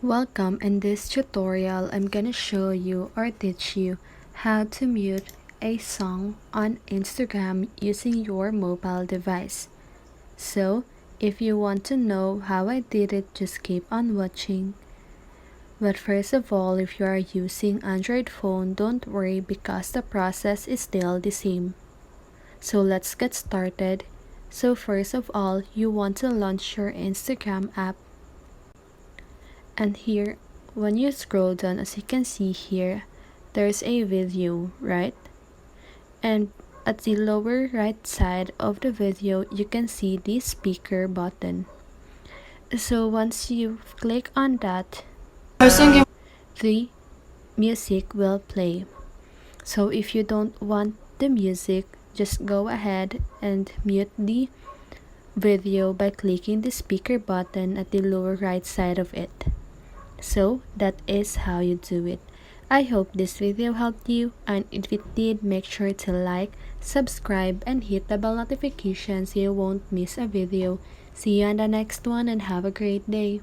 Welcome. In this tutorial, I'm gonna show you or teach you how to mute a song on Instagram using your mobile device. So, if you want to know how I did it, just keep on watching. But first of all, if you are using Android phone, don't worry because the process is still the same. So let's get started. So first of all, you want to launch your Instagram app. And here, when you scroll down, as you can see here, there's a video, right? And at the lower right side of the video, you can see the speaker button. So once you click on that, the music will play. So if you don't want the music, just go ahead and mute the video by clicking the speaker button at the lower right side of it. So that is how you do it. I hope this video helped you, and if it did, make sure to like, subscribe, and hit the bell notification so you won't miss a video. See you on the next one and have a great day.